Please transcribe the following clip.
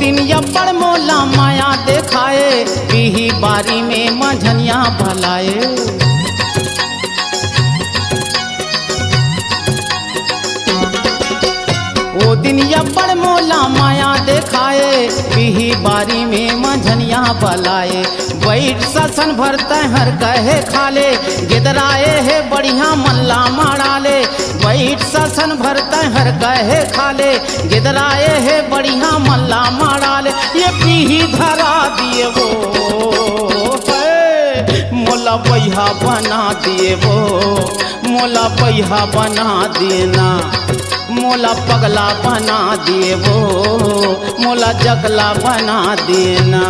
दिन अब्बड़ मोला माया देखाए, पीही बारी में मंझनिया भलाए। ओ दिन अब्बड़ मोला माया देखाए, पीही बारी में मंझनिया भलाए। बैठ ससन भरते हर कहे खाले, गिदराए है बढ़िया मल्ला माड़ाले। बैठ ससन भरते हर कहे खाले, गिदराए है बढ़िया मल्ला माड़ाले। ये पीही धरा दिए वो मोला बैहा बना दिए वो, मोला बैहा बना देना, मोला पगला बना दिए वो, मोला जगला बना देना।